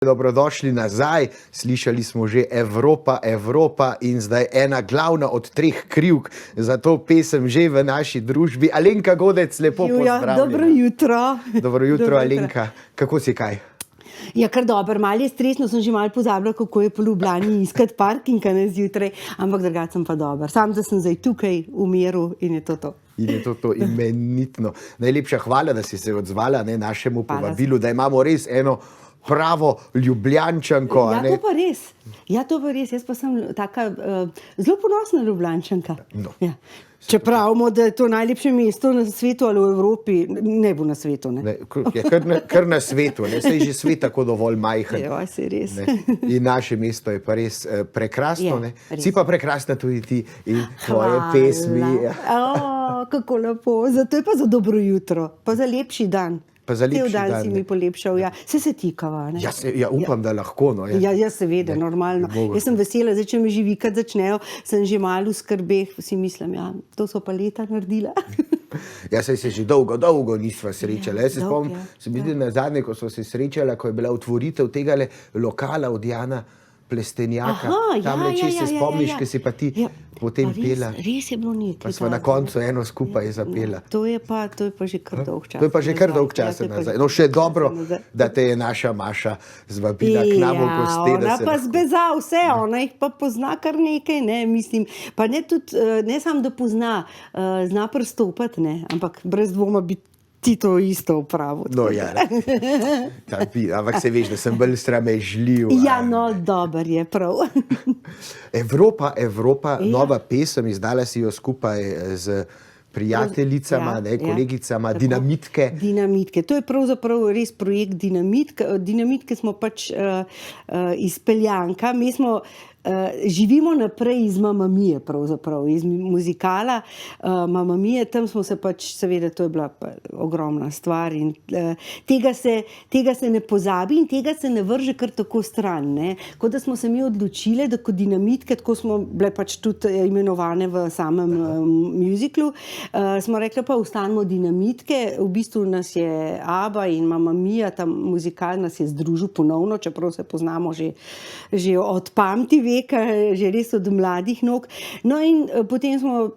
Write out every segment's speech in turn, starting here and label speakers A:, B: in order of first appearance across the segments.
A: Dobrodošli nazaj. Slišali smo že Evropa, Evropa in zdaj ena glavna od treh krivk za to pesem že v naši družbi. Alenka Godec, lepo pozdravljena.
B: Dobro jutro.
A: Dobro jutro, Alenka. Kako si kaj?
B: Ja, kar dobro. Malo je stresno, sem že malo pozabila, kako je po Ljubljani iskati parking zjutraj, ampak drugače sem pa dober. Sam, da sem zdaj tukaj v miru in je to.
A: In je to imenitno. Najlepša hvala, da si se odzvala našemu povabilu, da imamo res eno pravo Ljubljančanko.
B: Ja, to pa res. Jaz pa sem taka zelo ponosna Ljubljančanka.
A: No.
B: Ja. Če pravimo, da je to najlepše mesto na svetu ali v Evropi, ne bo na svetu. Ne?
A: Je kar na svetu, saj je že svet tako dovolj majhen.
B: Ja, saj res.
A: In naše mesto je pa res prekrasno.
B: Res.
A: Si pa prekrasna tudi ti in tvoje pesmi.
B: Kako lepo. Zato je pa za dobro jutro, pa za lepši dan. Cel dan si mi polepšal, ja. Se tikava, ne?
A: Ja, upam, da lahko, no.
B: Ja, seveda, normalno. Jaz sem vesela, zdaj, če me že vikati začnejo, sem že malo v skrbeh, si mislim, ja, to so pa leta naredila.
A: Ja, saj se že dolgo nisva srečala. Jaz se spomnim, sem videl nazadnje, ko sva se srečala, ko je bila otvoritev tegale lokala od Jana Plestenjaka. Tamle, če se spomniš, ki si pa ti potem pela.
B: Res je bilo nekaj.
A: Pa sva na koncu eno skupaj zapela.
B: To je pa že kar dolg čas.
A: To je pa že kar dolg čas nazaj. No, še dobro, da te je naša Maša zvabila k nam v goste.
B: Ona pa zbeza vse, ona jih pa pozna kar nekaj, ne, mislim. Pa ne tudi, ne samo da pozna, zna prestopati, ne, ampak brez dvoma bi ti to isto upravo.
A: No, ja. Ampak se veš, da sem bolj sramežljiv.
B: Ja, no, dober je prav.
A: Evropa, nova pesem, izdala si jo skupaj z prijateljicama, kolegicama, Dinamitke.
B: Dinamitke. To je pravzaprav res projekt Dinamitke smo pač iz Peljanka. Mi smo živimo naprej iz Mamma Mie, pravzaprav, iz muzikala Mamma Mie. Tam smo se pač, seveda, to je bila ogromna stvar in tega se ne pozabi in tega se ne vrže kar tako stran, ne. Kot da smo se mi odločile, da kot Dinamitke, tako smo bile pač tudi imenovane v samem muziklu, smo rekli pa ostanimo Dinamitke. V bistvu nas je ABBA in Mamma Mia, ta muzikal nas je združil ponovno, čeprav se poznamo že od pamti veka, že res od mladih nog. No in potem smo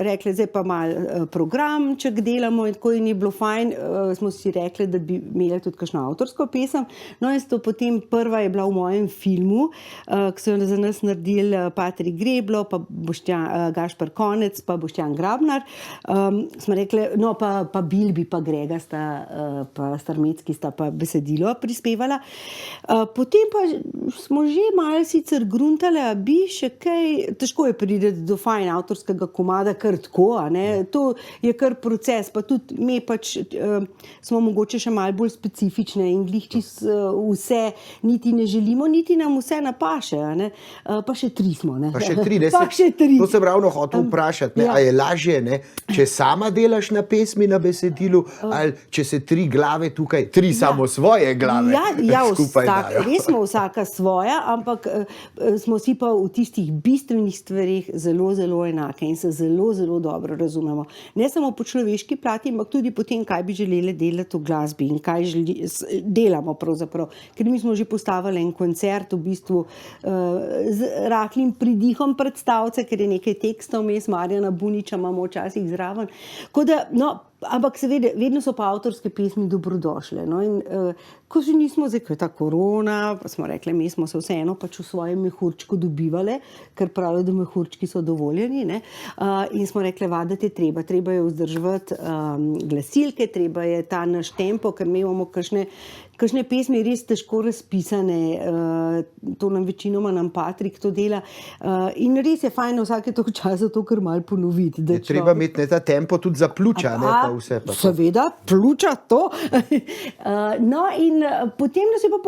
B: rekli, zdaj pa malo programček delamo in tako in je bilo fajn, smo si rekli, da bi imeli tudi kakšno avtorsko pesem. No in to potem prva je bila v mojem filmu, ki so jo za nas naredili Patrik Greblo, pa Gašper Konec, pa Boštjan Grabnar. Smo rekli, no pa Bilbi, pa Grega pa Starmecki sta pa besedilo prispevala. Potem pa smo že malo sicer gruntali, a bi še kaj, težko je priti do fajn avtorskega komada kar tako, a ne, to je kar proces, pa tudi mi pač smo mogoče še malo bolj specifične in glih vse niti ne želimo, niti nam vse napaše, a ne, pa še tri smo, ne.
A: Pa še tri. To sem ravno hotel vprašati, ne, a je lažje, ne, če sama delaš na pesmi, na besedilu, ali če se tri glave tukaj, samo svoje glave skupaj dajo.
B: Res smo vsaka svoja, ampak smo si pa v tistih bistvenih stvarih zelo, zelo enake in se zelo, zelo dobro razumemo. Ne samo po človeški plati, ampak tudi po tem, kaj bi želeli delati v glasbi in kaj delamo pravzaprav. Ker mi smo že postavili en koncert v bistvu z rahlim pridihom predstavce, ker je nekaj tekstov vmes, Marjana Buniča imamo včasih zraven. Ampak seveda, vedno so pa avtorske pesmi dobrodošle. No, in ko že nismo, zdaj, ko je ta korona, pa smo rekli, mi smo se vseeno pač v svojem mehurčku dobivali, ker pravijo, da mehurčki so dovoljeni, ne, in smo rekli, vaditi je treba je vzdrževati glasilke, treba je ta naš tempo, ker mi imamo kakšne pesmi res težko razpisane, to nam večinoma Patrik to dela, in res je fajn vsake toliko časa to kar malo ponoviti.
A: Je treba imeti ta tempo tudi za pljuča, ne pa vse.
B: Seveda, pljuča to. No in potem nas je pa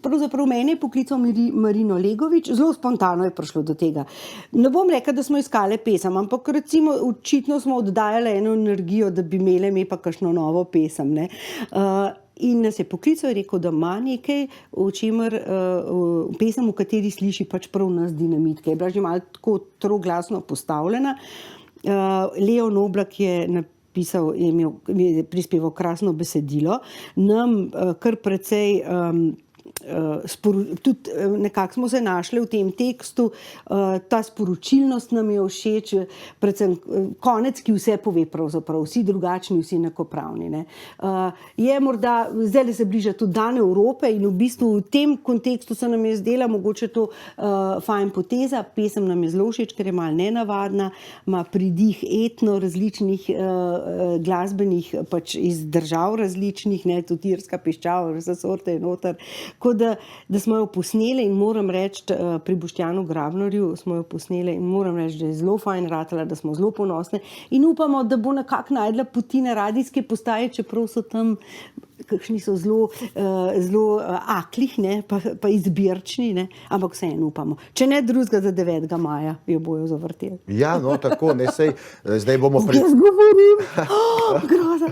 B: pravzaprav mene je poklical Marino Legovič, zelo spontano je prišlo do tega. Ne bom rekla, da smo iskali pesem, ampak recimo očitno smo oddajali eno energijo, da bi imeli mi pa kakšno novo pesem, ne. In nas je poklical in rekel, da ima nekaj, v čemer pesem, v kateri sliši pač prav nas Dinamitke. Je bila že malo tako troglasno postavljena. Leo Noblak je je prispeval krasno besedilo. Nam kar precej tudi nekako smo se našli v tem tekstu, ta sporočilnost nam je všeč, predvsem konec, ki vse pove pravzaprav, vsi drugačni, vsi enakopravni, ne. Je morda, zdaj se bliža tudi dan Evrope in v bistvu v tem kontekstu se nam je zdela mogoče to fajn poteza, pesem nam je zelo všeč, ker je malo nenavadna, ima pridih etno različnih glasbenih pač iz držav različnih, ne, tudi irska piščal, vse sorte je noter. Da smo jo posneli in moram reči, pri Boštjanu Grabnarju smo jo posneli in moram reči, da je zelo fajn ratala, da smo zelo ponosne in upamo, da bo nekako najdla poti na radijske postaje, čeprav so tam kakšni so zelo aklih, ne, pa izbirčni, ne, ampak vseeno upamo. Če ne drugega, za 9. maja jo bojo zavrteli.
A: Ja, no, tako, ne, zdaj bomo...
B: Jaz govorim! Groza!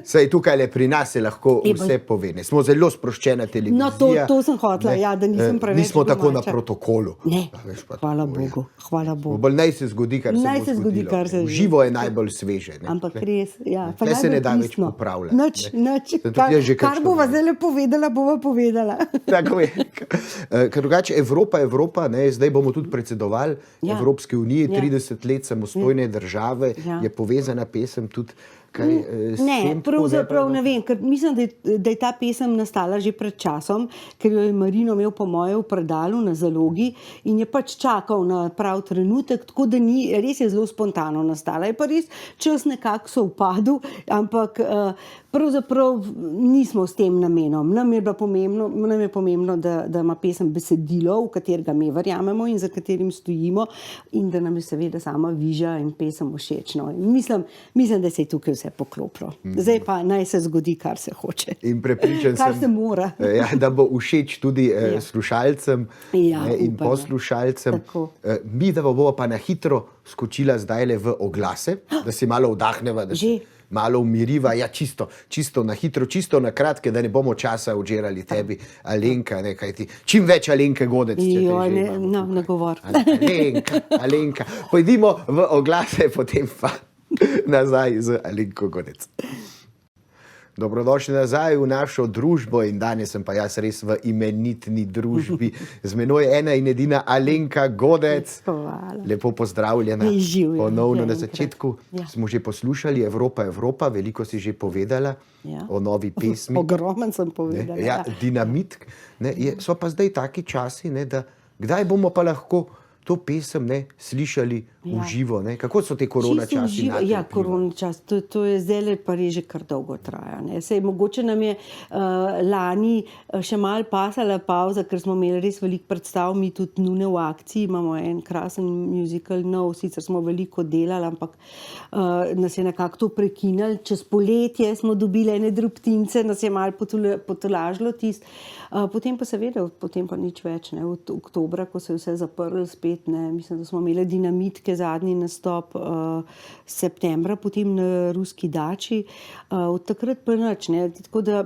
A: Sej tukaj pri nas se lahko vse pove. Ne, smo zelo sproščena televizija.
B: No, to sem hotela, ja, da nisem preveč
A: nismo tako na protokolu.
B: Ne, hvala Bogu, hvala Bogu.
A: Bolj naj se zgodi, kar se bo zgodilo. Živo je najbolj sveže.
B: Ampak res, ja.
A: Ne se ne da več popravljati.
B: Nič, kar bova zdaj povedala, bova povedala.
A: Tako je. Ker drugače Evropa, ne, zdaj bomo tudi predsedovali Evropski uniji, 30 let samostojne države, je povezana pesem tudi
B: pravzaprav ne vem, ker mislim, da je ta pesem nastala že pred časom, ker jo je Marino imel po moje v predalu na zalogi in je pač čakal na prav trenutek, tako da res je zelo spontano nastala. Je pa res čas nekako sovpadel, ampak pravzaprav nismo s tem namenom. Nam je pomembno, da ima pesem besedilo, v katerega mi verjamemo in za katerim stojimo in da nam je seveda sama viža in pesem všeč. No. Mislim, da se je tukaj vse poklopilo. Zdaj pa naj se zgodi, kar se hoče.
A: In prepričan
B: kar se mora.
A: Da bo všeč tudi slušalcem in poslušalcem. Mi, da bomo pa na hitro skočila zdajle v oglase, da si malo vdahneva, da si malo umiriva, ja, čisto na hitro, čisto na kratke, da ne bomo časa odžerali tebi, Alenka, ne, kaj ti, čim več Alenke Godec, če te že imamo.
B: Ne govor.
A: Alenka, pojdimo v oglase, potem pa nazaj z Alenko Godec. Dobrodošli nazaj v našo družbo in danes sem pa jaz res v imenitni družbi. Z menoj ena in edina Alenka Godec.
B: Hvala.
A: Lepo pozdravljena. Ponovno na začetku. Smo že poslušali Evropa, veliko si že povedala o novi pesmi.
B: Ogromen sem povedala.
A: Ja, Dinamit. So pa zdaj taki časi, ne, da kdaj bomo pa lahko to pesem slišali v živo. Ne? Kako so te korona časi?
B: Ja, korona čas, to je zdaj pa res že kar dolgo traja. Ne? Sej, mogoče nam je lani še malo pasala pauza, ker smo imeli res veliko predstav, mi tudi Nune v akciji, imamo en krasen musical nov, sicer smo veliko delali, ampak nas je nekako to prekinili. Čez poletje smo dobili ene drobtince, nas je malo potolažilo tisto. Potem pa seveda, potem pa nič več. Ne? Od oktobra, ko se je vse zaprlo spet, ne? Mislim, da smo imeli Dinamitke zadnji nastop septembra, potem na Ruski dači. Od takrat pa nič. Ne? Tako da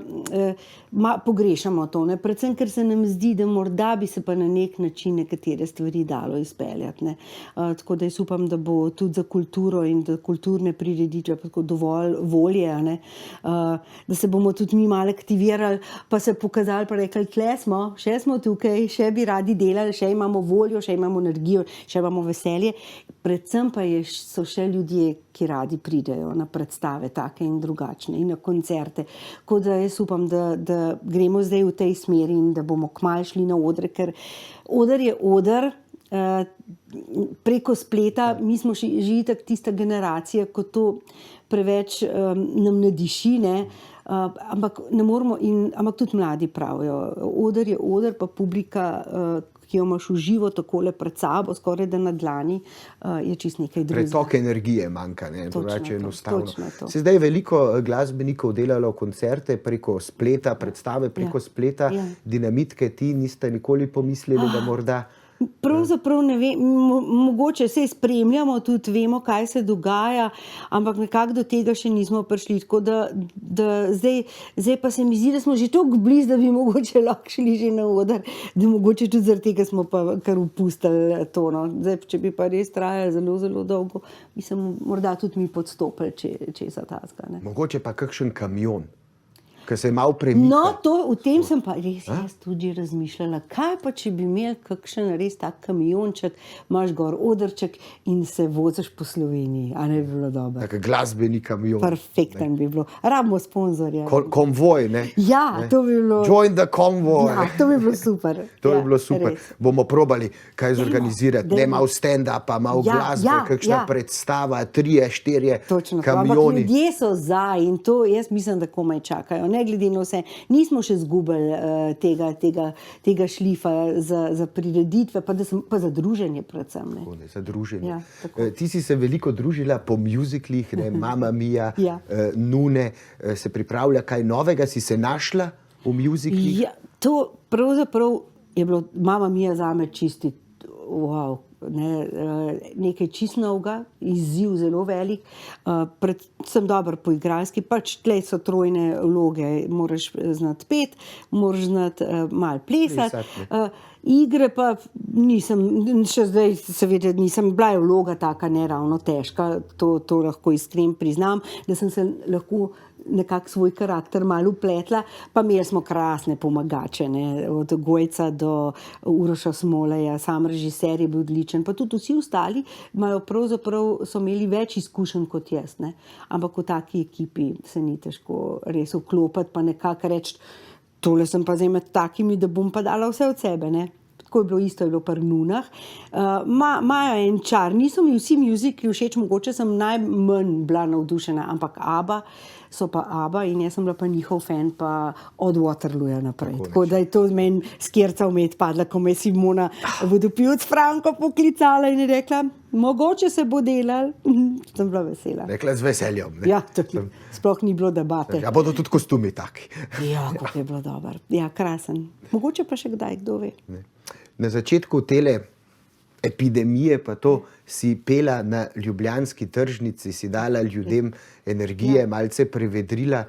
B: pogrešamo to. Ne? Predvsem, ker se nam zdi, da morda bi se pa na nek način nekatere stvari dalo izpeljati. Ne? Tako da jaz upam, da bo tudi za kulturo in da kulturne prireditve dovolj volje, ne? Da se bomo tudi mi malo aktivirali, pa se pokazali, pa rekli, tle smo, še smo tukaj, še bi radi delali, še imamo voljo, še imamo energijo, še imamo veselje. Predvsem pa so še ljudje, ki radi pridejo na predstave take in drugačne in na koncerte. Tako da jaz upam, da gremo zdaj v tej smeri in da bomo kmalu šli na odre, ker oder je oder, preko spleta, mi smo že itak tista generacija, ko to preveč nam ne diši, ne? Ampak ne moramo, ampak tudi mladi pravijo, oder je oder, pa publika, ki jo imaš v živo takole pred sabo, skoraj da na dlani, je čist nekaj drugega.
A: Pretok energije manjka, ne? Drugače enostavno.
B: To.
A: Se zdaj veliko glasbenikov delalo koncerte preko spleta, predstave preko spleta. Dinamitke, ti niste nikoli pomislili, da morda...
B: Pravzaprav ne vem, mogoče se spremljamo, tudi vemo, kaj se dogaja, ampak nekako do tega še nismo prišli. Tako da zdaj pa se mi zdi, da smo že toliko blizu, da bi mogoče lahko šli že na oder, da mogoče tudi zaradi tega smo pa kar upustili to. No. Zdaj, če bi pa res trajali zelo, zelo dolgo, bi se morda tudi mi podstopili česa tazga.
A: Mogoče pa kakšen kamion. ki se je malo premikal.
B: No, v tem sem pa res jaz tudi razmišljala, kaj pa, če bi imel kakšen res tak kamionček, imaš gor odrček in se voziš po Sloveniji, a ne bi bilo dobro.
A: Tak glasbeni kamion.
B: Perfekten bi bilo. Rabimo sponzorja.
A: Konvoj, ne?
B: Ja, to bi bilo.
A: Join the convoy.
B: Ja, to bi bilo super.
A: To bi bilo super.
B: Res.
A: Bomo probali kaj zorganizirati. Ne, malo stand-upa, malo glasbe, kakšna predstava, 3-4
B: Točno,
A: kamioni.
B: ampak ljudje so za in to jaz mislim, da komaj čakajo. Ne glede na vse, nismo še zgubili tega šlifa za prireditve, pa za druženje predvsem. Ne.
A: Tako, ne, za druženje.
B: Ja,
A: ti si se veliko družila po mjuziklih, ne, Mamma Mia,
B: Ja.
A: Nune, se pripravlja kaj novega, si se našla v mjuziklih?
B: Ja, to pravzaprav je bilo Mamma Mia zame čisti wow. Nekaj čist novega, izziv zelo velik, predvsem dobro po igralski, pač tle so trojne vloge, moraš znati pet, moraš znati malo plesati. Igre pa nisem, še zdaj seveda nisem, bila je vloga taka ne ravno težka, to lahko iskreno priznam, da sem se lahko nekako svoj karakter malo upletla, pa imeli smo krasne pomagače, ne? Od Gojca do Uroša Smoleja, sam režiser je bil odličen, pa tudi vsi ostali pravzaprav so imeli več izkušenj kot jaz, ne? Ampak v taki ekipi se ni težko res vklopiti, pa nekako reči, tole sem pa zdaj med takimi, da bom pa dala vse od sebe, ne? Tako je bilo isto, je bilo pri Nunah. Imajo en čar, niso mi vsi mjuzikli všeč, mogoče sem najmanj bila navdušena, ampak ABBA so pa ABBA in jaz sem bila pa njihov fan pa od Waterlooja naprej. Tako da je to meni skjerca vmet padla, ko me je Simona Vodopivec Franko poklicala in je rekla, mogoče se bo delal. Sem bila vesela.
A: Rekla z veseljem. Ne?
B: Ja, tako, sploh ni bilo debate.
A: Ja, bodo tudi kostumi taki.
B: Ja, kako je bilo dobro. Ja, krasen. Mogoče pa še kdaj, kdo ve.
A: Ne. Na začetku tele epidemije pa to si pela na ljubljanski tržnici, si dala ljudem energije, malce prevedrila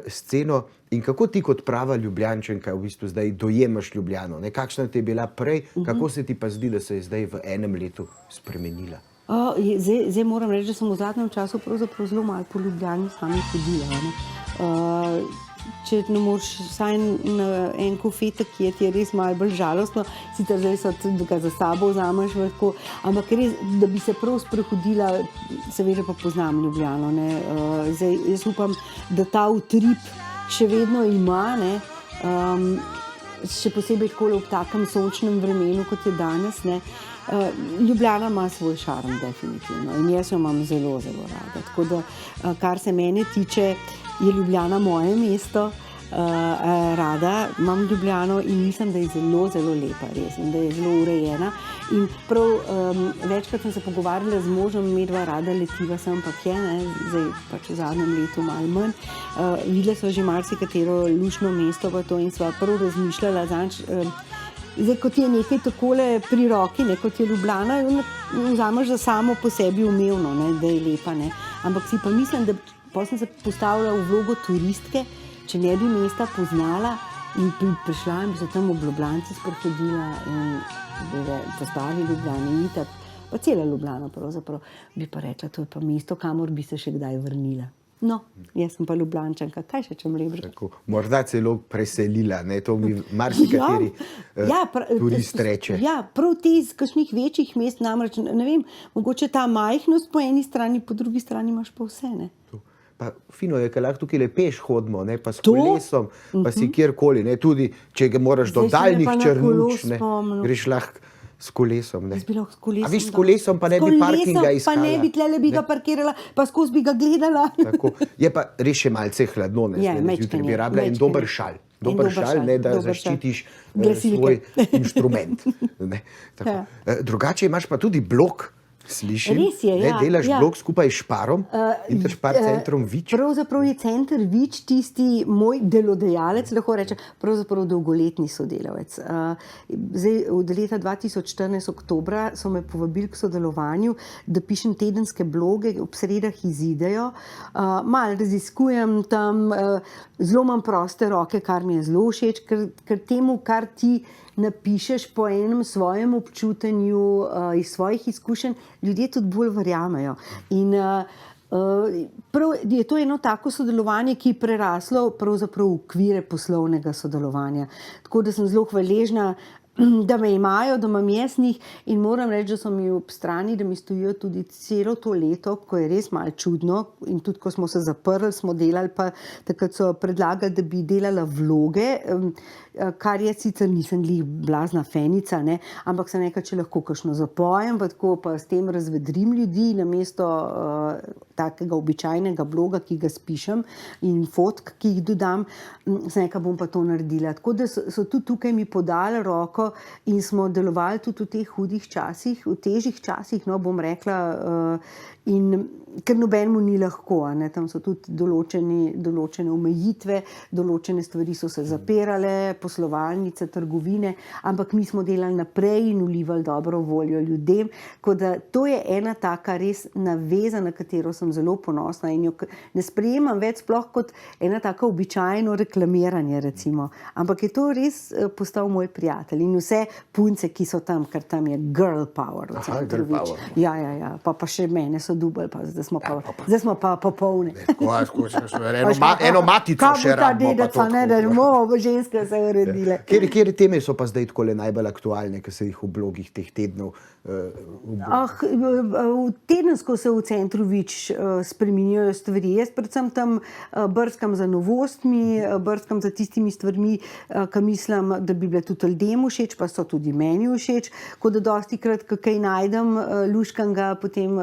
A: sceno. In kako ti kot prava Ljubljančanka v bistvu zdaj dojemaš Ljubljano? Ne? Kakšna ti je bila prej, kako se ti pa zdi, da se je zdaj v enem letu spremenila?
B: Zdaj moram reči, da sem v zadnjem času pravzaprav zelo malo po Ljubljani sami hodila. Če ne moreš vsaj na en kofetek, ki je res malo bolj žalostno, sicer zdaj so tudi ga za sabo vzameš, ampak res, da bi se prav sprehodila, seveda pa poznam Ljubljano. Ne. Zdaj, jaz upam, da ta utrip še vedno ima, ne. Še posebej takole ob takem sončnem vremenu, kot je danes. Ne. Ljubljana ima svoj šarm, definitivno, in jaz jo imam zelo, zelo rada. Tako da, kar se mene tiče, je Ljubljana moje mesto, rada imam Ljubljano in mislim, da je zelo, zelo lepa, res, in da je zelo urejena. In prav večkrat sem se pogovarjala z možem, medva rada letiva sem, ampak je, ne, zdaj pač v zadnjem letu malo manj. Videla sva že marsikatero luštno mesto pa to in sva prav razmišljala zanč. Zdaj, kot je nekaj takole pri roki, ne, kot je Ljubljana, vzameš za samo po sebi umevno, ne, da je lepa, ne. Ampak si pa mislim, da potem sem se postavila v vlogo turistke, če ne bi mesta poznala in prišla in bi se tam ob Ljubljanci sprehodila in bi postavili Ljubljani itak, pa cela Ljubljana pravzaprav, bi pa rekla, to je pa mesto, kamor bi se še kdaj vrnila. No, jaz sem pa Ljubljančanka, kaj še čem lepše.
A: Morda celo preselila, ne, to mi marsikateri turist reče.
B: Ja, prav te iz kakšnih večjih mest, namreč, ne vem, mogoče ta majhnost po eni strani, po drugi strani imaš pa vse, ne.
A: Pa fino je, ker lahko tukaj le peš hodimo, ne, pa s kolesom, pa si kjerkoli, ne, tudi če ga moraš do daljnih Črnuč, ne, greš lahko s kolesom, ne.
B: Jaz bi lahko s kolesom.
A: A vi s kolesom pa ne bi parkinga iskala?
B: Pa ne bi tlele bi ga parkirala, pa skozi bi ga gledala.
A: Tako, je pa res še malce hladno, ne, zjutraj bi rabila en dober šal. Dober šal, ne, da zaščitiš svoj inštrument. Ne, tako. Drugače imaš pa tudi blok. Slišim,
B: res je,
A: ne, delaš blok skupaj s Šparom, Interspar centrom Vič.
B: Pravzaprav je center Vič tisti moj delodajalec, lahko rečem, pravzaprav dolgoletni sodelavec. Zdaj, od leta 2014 oktobra so me povabili k sodelovanju, da pišem tedenske bloge, ob sredah izidejo. Malo raziskujem tam, zelo imam proste roke, kar mi je zelo všeč, ker temu, kar ti napišeš po enem svojem občutenju, iz svojih izkušenj, ljudje tudi bolj verjamejo. In Je to eno tako sodelovanje, ki je preraslo pravzaprav v okvire poslovnega sodelovanja. Tako da sem zelo hvaležna, da me imajo, da imam jaz njih in moram reči, da so mi ob strani, da mi stojijo tudi celo to leto, ko je res malo čudno in tudi, ko smo se zaprli, smo delali, pa takrat so predlagali, da bi delala vloge, kar je sicer nisem glih blazna fenica, ne? Ampak sem rekla, če lahko kakšno zapojem, pa tako pa s tem razvedrim ljudi namesto takega običajnega bloga, ki ga spišem in fotk, ki jih dodam, sem rekla, bom pa to naredila. Tako da so tudi tukaj mi podali roko in smo delovali tudi v teh hudih časih, v težjih časih, no, bom rekla, in ker nobenemu ni lahko, ne? Tam so tudi določene omejitve, določene stvari so se zapirale, poslovalnice, trgovine, ampak mi smo delali naprej in vlivali dobro voljo ljudem, tako da to je ena taka res naveza, na katero sem zelo ponosna in jo ne sprejemam več sploh kot ena taka običajno reklamiranje, recimo, ampak je to res postal moj prijatelj in vse punce, ki so tam, ker tam je girl power.
A: Girl power.
B: Ja, pa še mene so dubali, pa zdaj smo pa popolne.
A: Eno matico še rabimo.
B: Kaj bo ta dedeca, da bomo ženske se uredile.
A: Kjer teme so pa zdaj takole najbolj aktualne, ki se jih v blogih teh tednov
B: tedensko se v Centru Vič spreminjajo stvari. Jaz predvsem tam brskam za novostmi, brskam za tistimi stvarmi, ki mislim, da bi bile tudi ljudem všeč, pa so tudi meni všeč. Ko da dostikrat, ko kaj najdem, luškam ga, potem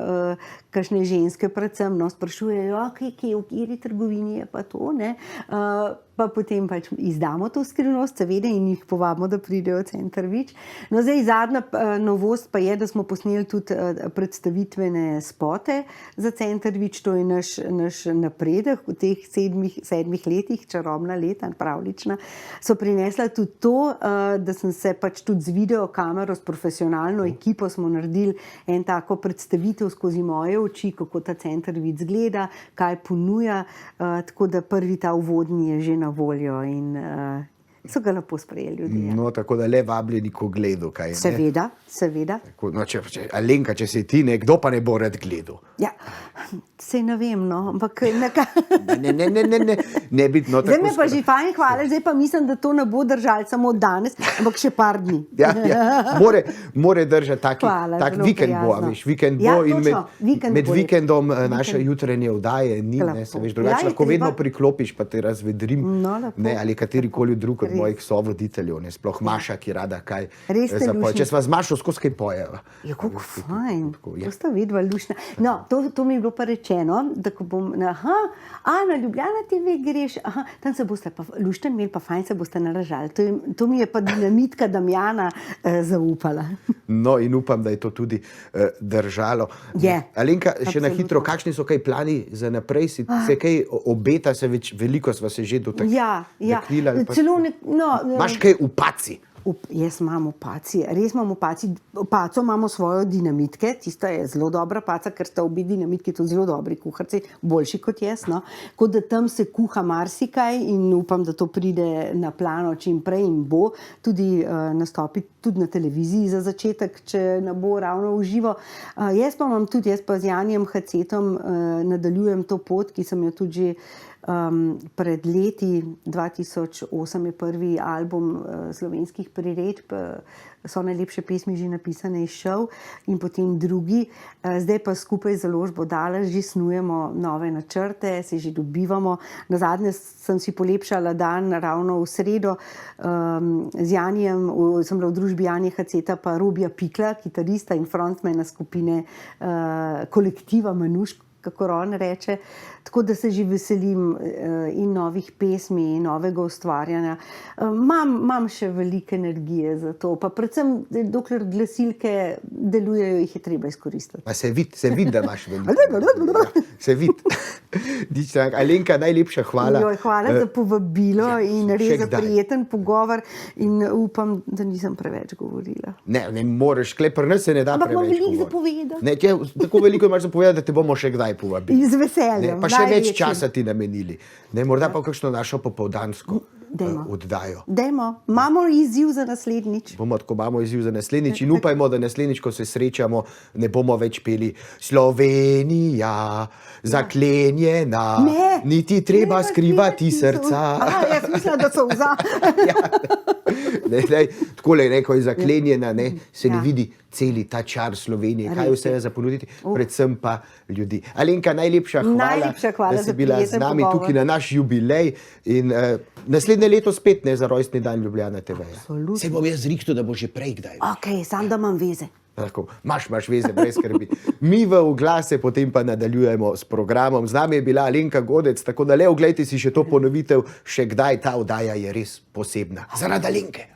B: kakšne ženske predvsem, no, sprašujejo, v kateri trgovini je pa to, ne? Pa potem pač izdamo to skrivnost, seveda, in jih povabimo, da pridejo v Center Vič. No, zdaj zadnja novost pa je, da smo posneli tudi predstavitvene spote za Center Vič, to je naš napredek v teh 7 letih, čarobna leta, pravlična, so prinesla tudi to, da sem se pač tudi z videokamero, s profesionalno ekipo smo naredili en tako predstavitev skozi moje oči, kako ta Center Vič zgleda, kaj ponuja, tako da prvi ta uvodni je že na voljo in so ga lepo sprejeli ljudje.
A: No, tako da le vabljeni k ogledu, kaj ne?
B: Seveda.
A: Tako, no, Alenka, če si ti, kdo pa ne bo rad gledal?
B: Ja, sej ne vem, no, ampak
A: ne biti, no, tako.
B: Zdaj me pa že fajn hvale, zdaj pa mislim, da to ne bo držalo samo danes, ampak še par dni.
A: Ja, more držati tak vikend bo, veš, vikend bo in med vikendom naše jutranje vdaje ni, ne, se veš, drugače lahko vedno priklopiš, pa te razvedrim, ne, ali katerikoli drug od mojih sovoditeljev, ne, sploh Maša, ki rada kaj zapoje. Če sva z Mašo skozi kaj pojeva.
B: Ja, kako fajn, to sta vedva lušna. No, to mi je bilo pa rečeno, da ko bom, na Ljubljana TV greš, tam se boste pa lušten imeli, pa fajn se boste naražali. To mi je pa dinamitka Damjana zaupala.
A: No, in upam, da je to tudi držalo. Alenka, še na hitro, kakšni so kaj plani za naprej? Se kaj obeta, veliko sva se že dotaknila? Imaš kaj v paci?
B: Jaz imam v paci, res imam v paci. Paco imamo svojo dinamitke, tista je zelo dobra paca, ker sta obi dinamitki tudi zelo dobri kuharci, boljši kot jaz, no. Kot da tam se kuha marsikaj in upam, da to pride na plano čim prej in bo tudi nastopiti tudi na televiziji za začetek, če ne bo ravno v živo. Jaz pa z Janijem Hacetom nadaljujem to pot, ki sem jo tudi že pred leti, 2008 je prvi album slovenskih priredb, so najlepše pesmi že napisane, izšel in potem drugi. Zdaj pa skupaj z založbo Daleč že snujemo nove načrte, se že dobivamo. Nazadnje sem si polepšala dan ravno v sredo z Janijem, sem bila v družbi Janija Haceta pa Robija Pikla, kitarista in frontmana skupine kolektiva Manuš, kako on reče. Tako da se že veselim in novih pesmi, in novega ustvarjanja. Imam še veliko energije za to, pa predvsem, dokler glasilke delujejo, jih je treba izkoristiti.
A: Pa se vidi, da imaš veliko. Se vidi. Alenka, najlepša hvala.
B: Hvala za povabilo in res za prijeten pogovor in upam, da nisem preveč govorila.
A: Ne moreš, pri nas se ne da preveč govoriti.
B: Ampak imam veliko zapovedati.
A: Tako veliko imaš zapovedati, da te bomo še kdaj povabili.
B: Z veseljem.
A: Pa še več časa ti namenili. Morda pa kakšno našo popoldansko. oddajo.
B: Dajmo, imamo izziv za naslednjič.
A: Imamo izziv za naslednjič in upajmo, da naslednjič, ko se srečamo, ne bomo več peli Slovenija, zaklenjena, niti treba skrivati srca.
B: Jaz mislim, da so vza.
A: Takole, ko je zaklenjena, se ne vidi celi ta čar Slovenije, kaj vse je za ponuditi, predvsem pa ljudi. Alenka, najlepša hvala, da si bila z nami tukaj na naš jubilej in naslednje leto spet za rojstni dan Ljubljana TV. Se bom jaz zrihtal, da bo že prej kdaj.
B: Ok, sam da imam veze.
A: Tako, imaš veze, brez skrbi. Mi v Oglase potem pa nadaljujemo s programom. Z nami je bila Alenka Godec, tako da le oglejte si še to ponovitev, še kdaj ta oddaja je res posebna. Zaradi Alenke.